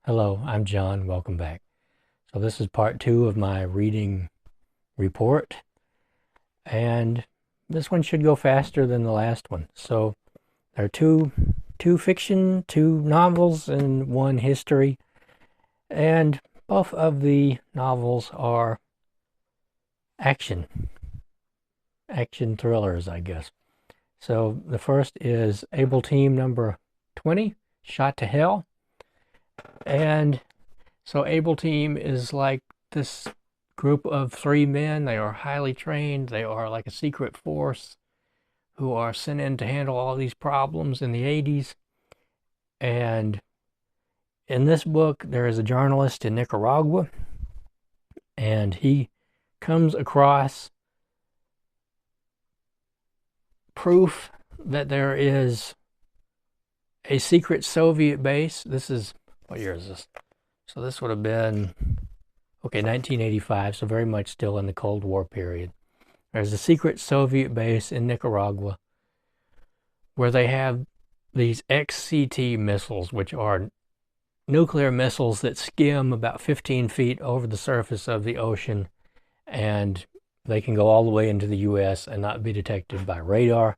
Hello, I'm John. Welcome back. So this is part two of my reading report, and this one should go faster than the last one. So there are two fiction, two novels, and one history, and both of the novels are action thrillers, I guess. So the first is Able Team number 20, Shot to Hell, and so Able Team is like this group of three men. They are highly trained. They are like a secret force who are sent in to handle all these problems in the 80s. And in this book, there is a journalist in Nicaragua, and he comes across proof that there is a secret Soviet base. This is, what year is this? So this would have been, okay, 1985, so very much still in the Cold War period. There's a secret Soviet base in Nicaragua where they have these XCT missiles, which are nuclear missiles that skim about 15 feet over the surface of the ocean, and they can go all the way into the U.S. and not be detected by radar.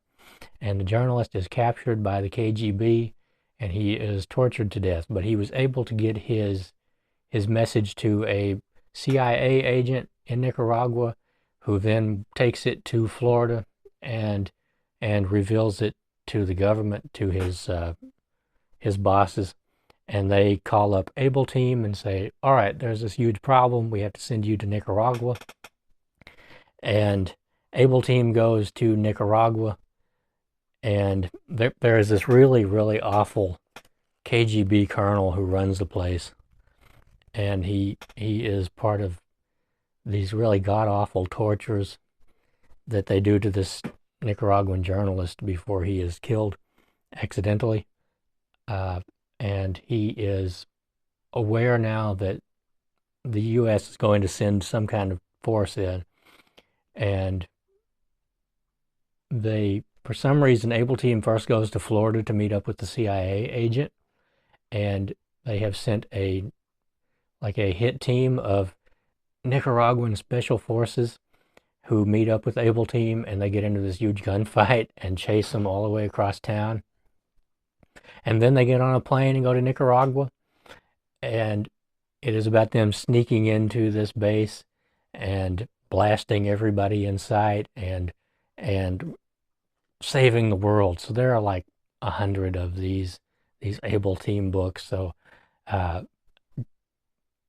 And the journalist is captured by the KGB, and he is tortured to death. But he was able to get his message to a CIA agent in Nicaragua, who then takes it to Florida and reveals it to the government, to his bosses, and they call up Able Team and say, all right, there's this huge problem. We have to send you to Nicaragua. And Able Team goes to Nicaragua, and there is this really, really awful KGB colonel who runs the place. And he is part of these really god-awful tortures that they do to this Nicaraguan journalist before he is killed accidentally. And he is aware now that the U.S. is going to send some kind of force in. And they, for some reason, Able Team first goes to Florida to meet up with the CIA agent. And they have sent a hit team of Nicaraguan special forces who meet up with Able Team, and they get into this huge gunfight and chase them all the way across town. And then they get on a plane and go to Nicaragua, and it is about them sneaking into this base and blasting everybody in sight and saving the world. So there are like 100 of these Able Team books. So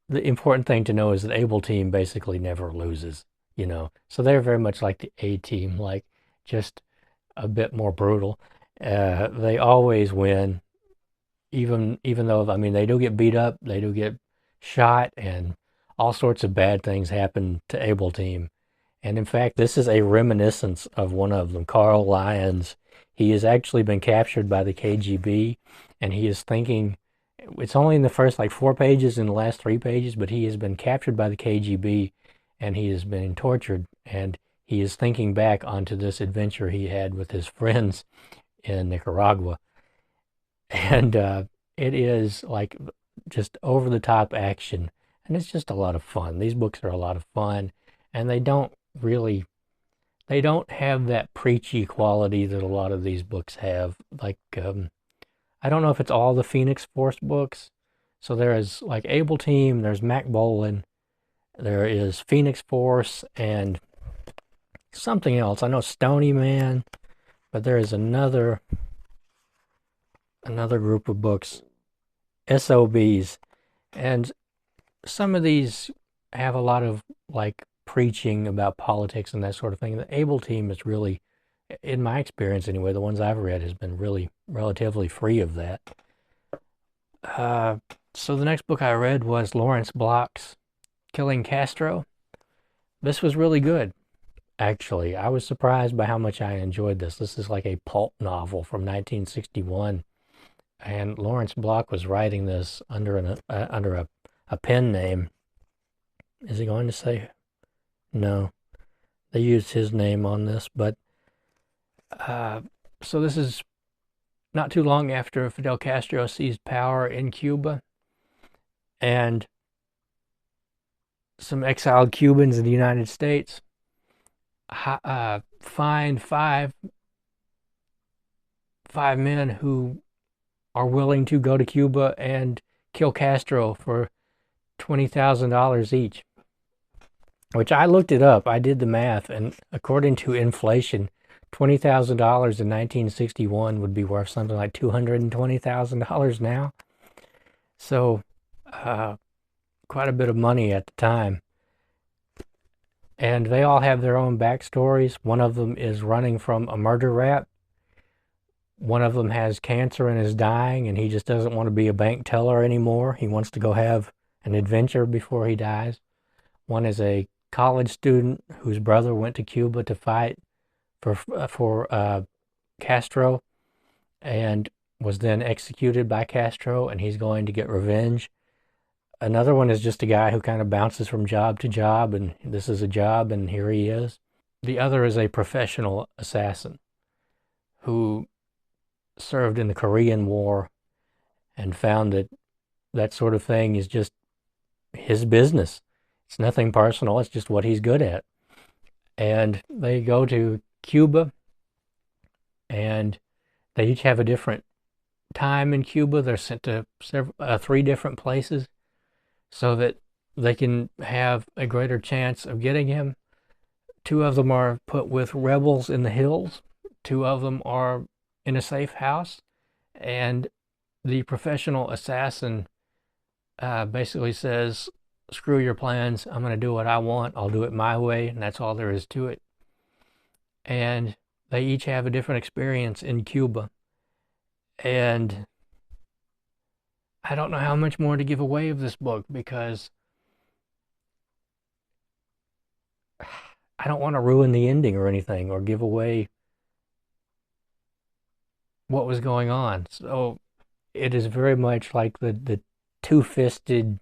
the important thing to know is that Able Team basically never loses, So they're very much like the A Team, like just a bit more brutal. They always win, even though, I mean, they do get beat up, they do get shot, and all sorts of bad things happen to Able Team. And in fact, this is a reminiscence of one of them, Carl Lyons. He has actually been captured by the KGB, and he is thinking, it's only in the first like 4 pages, in the last 3 pages, but he has been captured by the KGB and he has been tortured, and he is thinking back onto this adventure he had with his friends in Nicaragua. And it is like just over the top action, and it's just a lot of fun. These books are a lot of fun, and they don't have that preachy quality that a lot of these books have. Like, I don't know if it's all the Phoenix Force books. So there is like Able Team, there's Mac Bolan, there is Phoenix Force, and something else. I know Stony Man, but there is another group of books, SOBs, and some of these have a lot of like preaching about politics and that sort of thing. The Able Team is really, in my experience anyway, the ones I've read has been really relatively free of that. So the next book I read was Lawrence Block's Killing Castro. This was really good, actually. I was surprised by how much I enjoyed this. This is like a pulp novel from 1961, and Lawrence Block was writing this under a pen name. Is he going to say? No. They used his name on this, but so this is not too long after Fidel Castro seized power in Cuba, and some exiled Cubans in the United States find five men who are willing to go to Cuba and kill Castro for $20,000 each. Which I looked it up. I did the math, and according to inflation, $20,000 in 1961 would be worth something like $220,000 now. So, uh, quite a bit of money at the time. And they all have their own backstories. One of them is running from a murder rap. One of them has cancer and is dying, and he just doesn't want to be a bank teller anymore. He wants to go have an adventure before he dies. One is a college student whose brother went to Cuba to fight for Castro and was then executed by Castro, and he's going to get revenge. Another one is just a guy who kind of bounces from job to job, and this is a job, and here he is. The other is a professional assassin who served in the Korean War and found that that sort of thing is just his business. It's nothing personal, it's just what he's good at. And they go to Cuba, and they each have a different time in Cuba. They're sent to three different places so that they can have a greater chance of getting him. Two of them are put with rebels in the hills. Two of them are in a safe house. And the professional assassin basically says, screw your plans. I'm going to do what I want. I'll do it my way. And that's all there is to it. And they each have a different experience in Cuba. And I don't know how much more to give away of this book because I don't want to ruin the ending or anything or give away what was going on. So it is very much like the two-fisted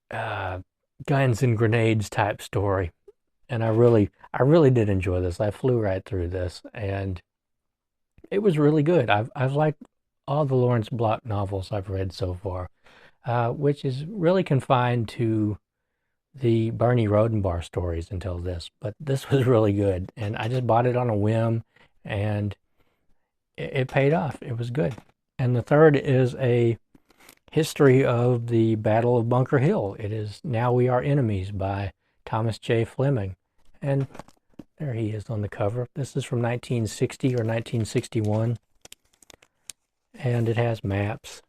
guns and grenades type story. And I really did enjoy this. I flew right through this, and it was really good. I've liked all the Lawrence Block novels I've read so far, which is really confined to the Bernie Rodenbar stories until this. But this was really good, and I just bought it on a whim, and it paid off. It was good. And the third is a history of the Battle of Bunker Hill. It is Now We Are Enemies by Thomas J. Fleming. And there he is on the cover. This is from 1960 or 1961. And it has maps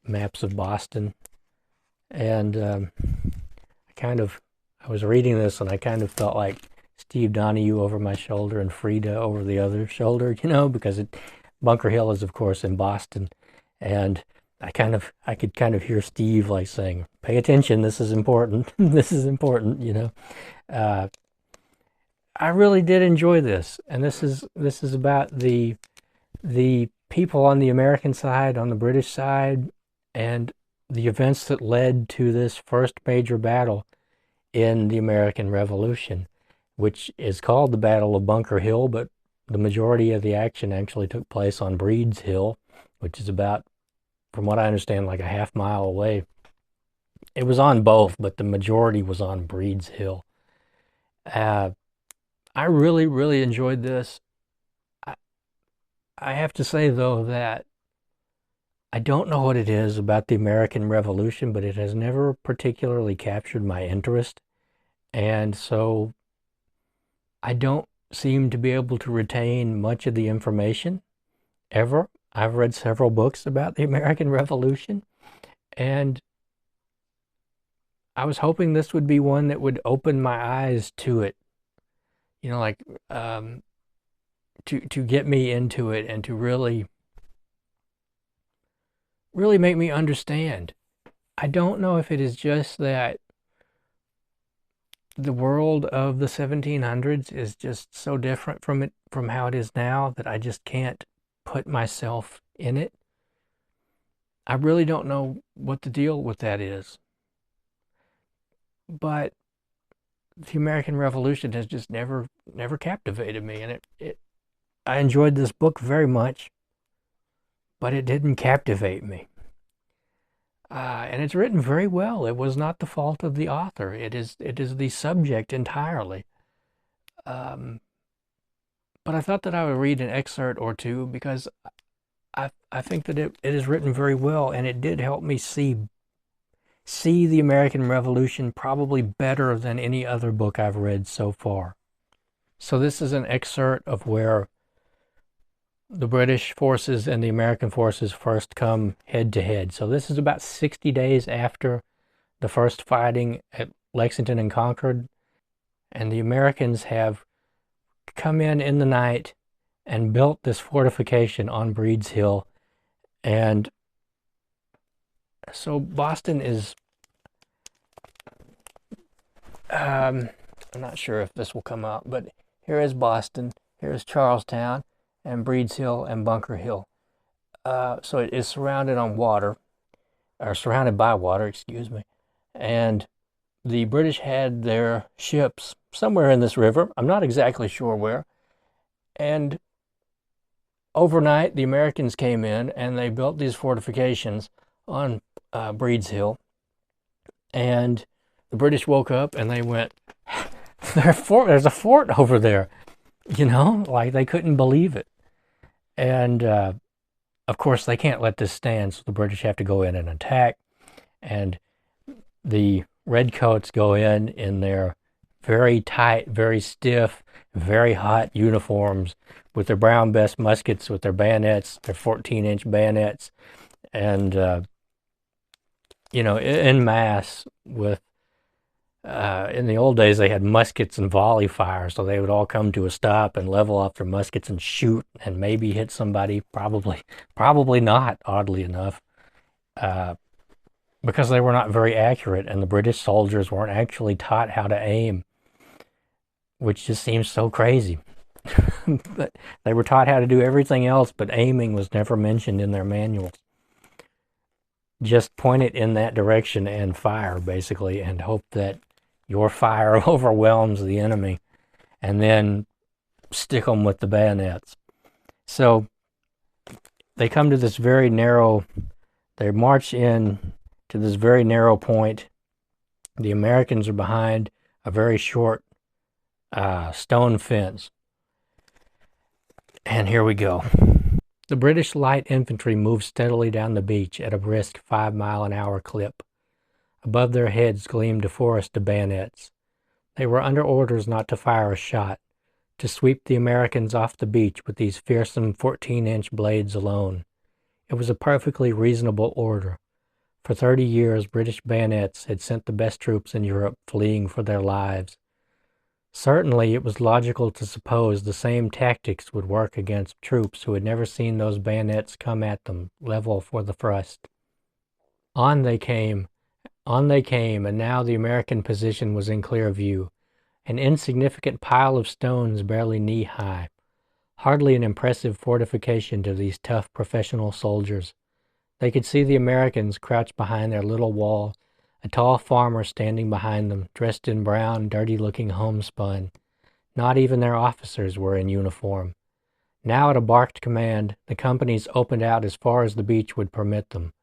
of Boston. And I was reading this and I kind of felt like Steve Donahue over my shoulder and Frida over the other shoulder, because Bunker Hill is, of course, in Boston. And I could kind of hear Steve like saying, pay attention, this is important. This is important. I really did enjoy this. And this is about the people on the American side, on the British side, and the events that led to this first major battle in the American Revolution, which is called the Battle of Bunker Hill, but the majority of the action actually took place on Breed's Hill, which is about, from what I understand, like a half mile away. It was on both, but the majority was on Breed's Hill. I really, really enjoyed this. I have to say, though, that I don't know what it is about the American Revolution, but it has never particularly captured my interest. And so I don't seem to be able to retain much of the information ever. I've read several books about the American Revolution, and I was hoping this would be one that would open my eyes to it, to get me into it and to really make me understand. I don't know if it is just that the world of the 1700s is just so different from how it is now that I just can't put myself in it. I really don't know what the deal with that is. But the American Revolution has just never captivated me, and I enjoyed this book very much, but it didn't captivate me. And it's written very well. It was not the fault of the author. It is the subject entirely. Um, but I thought that I would read an excerpt or two because I think that it is written very well, and it did help me see the American Revolution probably better than any other book I've read so far. So this is an excerpt of where the British forces and the American forces first come head to head. So this is about 60 days after the first fighting at Lexington and Concord, and the Americans have come in the night and built this fortification on Breed's Hill. And so Boston is, I'm not sure if this will come out, but here is Boston, here is Charlestown, and Breed's Hill and Bunker Hill. So it is surrounded on water, or surrounded by water, excuse me. And the British had their ships somewhere in this river. I'm not exactly sure where. And overnight, the Americans came in and they built these fortifications on Breed's Hill. And the British woke up and they went, there's a fort over there. Like they couldn't believe it. And of course, they can't let this stand, so the British have to go in and attack. And the Redcoats go in their very tight, very stiff, very hot uniforms with their brown bess muskets, with their bayonets, their 14-inch bayonets, and en masse with. In the old days, they had muskets and volley fire, so they would all come to a stop and level off their muskets and shoot, and maybe hit somebody. Probably not. Oddly enough, because they were not very accurate, and the British soldiers weren't actually taught how to aim, which just seems so crazy. But they were taught how to do everything else, but aiming was never mentioned in their manuals. Just point it in that direction and fire, basically, and hope that your fire overwhelms the enemy, and then stick them with the bayonets. So they come to this very narrow, they march in to this very narrow point. The Americans are behind a very short stone fence. And here we go. The British light infantry moved steadily down the beach at a brisk 5-mile-an-hour clip. Above their heads gleamed a forest of bayonets. They were under orders not to fire a shot, to sweep the Americans off the beach with these fearsome 14-inch blades alone. It was a perfectly reasonable order. For 30 years, British bayonets had sent the best troops in Europe fleeing for their lives. Certainly, it was logical to suppose the same tactics would work against troops who had never seen those bayonets come at them, level for the thrust. On they came, and now the American position was in clear view, an insignificant pile of stones barely knee-high, hardly an impressive fortification to these tough professional soldiers. They could see the Americans crouched behind their little wall, a tall farmer standing behind them, dressed in brown, dirty-looking homespun. Not even their officers were in uniform. Now, at a barked command, the companies opened out as far as the beach would permit them,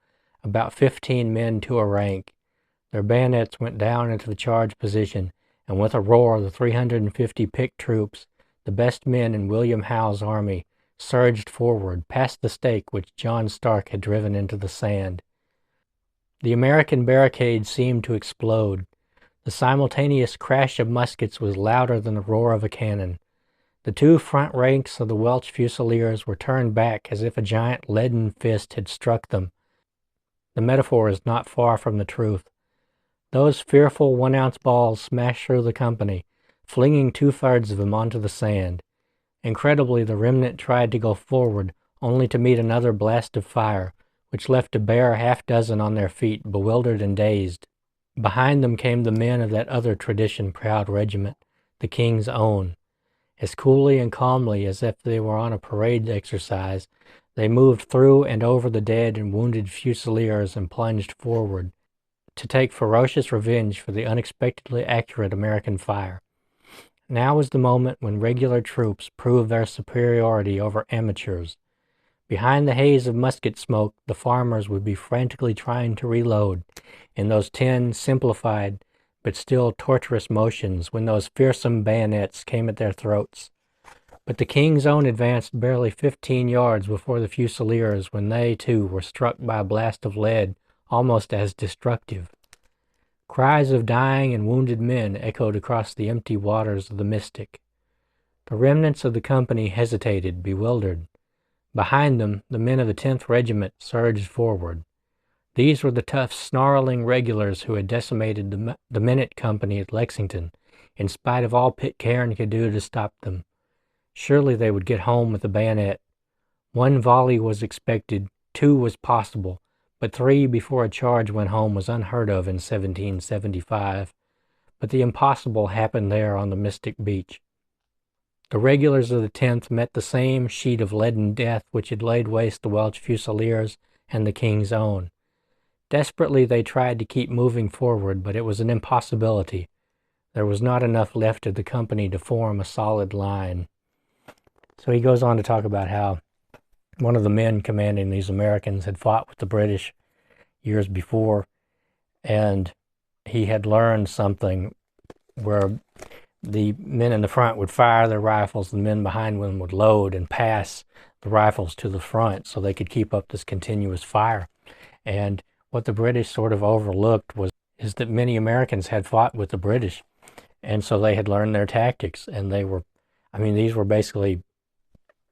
about 15 men to a rank. Their bayonets went down into the charge position, and with a roar, the 350 picked troops, the best men in William Howe's army, surged forward, past the stake which John Stark had driven into the sand. The American barricade seemed to explode. The simultaneous crash of muskets was louder than the roar of a cannon. The two front ranks of the Welsh Fusiliers were turned back as if a giant leaden fist had struck them. The metaphor is not far from the truth. Those fearful 1-ounce balls smashed through the company, flinging 2/3 of them onto the sand. Incredibly, the remnant tried to go forward, only to meet another blast of fire, which left a bare half-dozen on their feet, bewildered and dazed. Behind them came the men of that other tradition-proud regiment, the King's Own. As coolly and calmly as if they were on a parade exercise, they moved through and over the dead and wounded Fusiliers and plunged forward, to take ferocious revenge for the unexpectedly accurate American fire. Now was the moment when regular troops proved their superiority over amateurs. Behind the haze of musket smoke, the farmers would be frantically trying to reload in those 10 simplified but still torturous motions when those fearsome bayonets came at their throats. But the King's Own advanced barely 15 yards before the Fusiliers when they, too, were struck by a blast of lead almost as destructive. Cries of dying and wounded men echoed across the empty waters of the Mystic. The remnants of the company hesitated, bewildered. Behind them, the men of the 10th Regiment surged forward. These were the tough, snarling regulars who had decimated the Minute Company at Lexington, in spite of all Pitcairn could do to stop them. Surely they would get home with the bayonet. 1 volley was expected, 2 was possible, but 3 before a charge went home was unheard of in 1775. But the impossible happened there on the Mystic Beach. The regulars of the 10th met the same sheet of leaden death which had laid waste the Welch Fusiliers and the King's Own. Desperately they tried to keep moving forward, but it was an impossibility. There was not enough left of the company to form a solid line. So he goes on to talk about how one of the men commanding these Americans had fought with the British years before, and he had learned something where the men in the front would fire their rifles, the men behind them would load and pass the rifles to the front so they could keep up this continuous fire. And what the British sort of overlooked is that many Americans had fought with the British, and so they had learned their tactics, and these were basically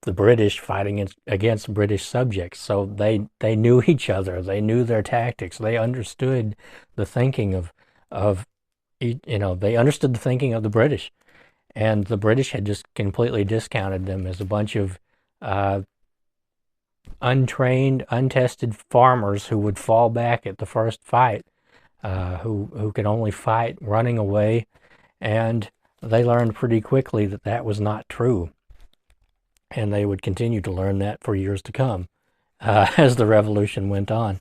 the British fighting against British subjects, so they knew each other, they knew their tactics, they understood the thinking they understood the thinking of the British, and the British had just completely discounted them as a bunch of untrained, untested farmers who would fall back at the first fight, who could only fight running away, and they learned pretty quickly that that was not true. And they would continue to learn that for years to come as the revolution went on.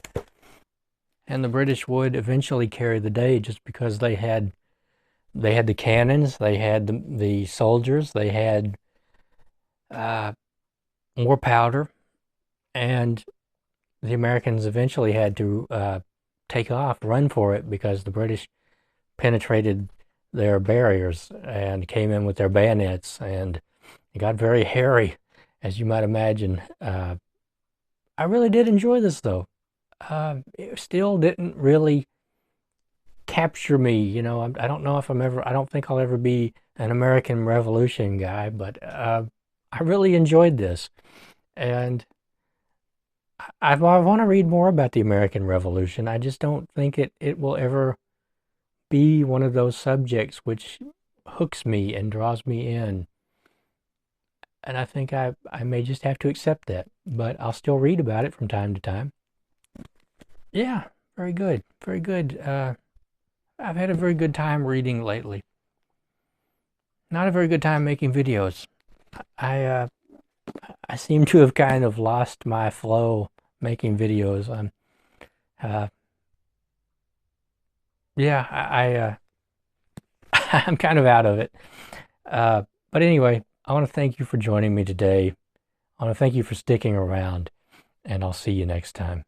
And the British would eventually carry the day just because they had the cannons, they had the soldiers, they had more powder, and the Americans eventually had to take off, run for it, because the British penetrated their barriers and came in with their bayonets, and it got very hairy, as you might imagine. I really did enjoy this, though. It still didn't really capture me. I don't know if I don't think I'll ever be an American Revolution guy, but I really enjoyed this. And I want to read more about the American Revolution. I just don't think it will ever be one of those subjects which hooks me and draws me in. And I think I may just have to accept that, but I'll still read about it from time to time. Yeah, very good, very good. I've had a very good time reading lately. Not a very good time making videos. I seem to have kind of lost my flow making videos. I'm kind of out of it. But anyway, I want to thank you for joining me today. I want to thank you for sticking around, and I'll see you next time.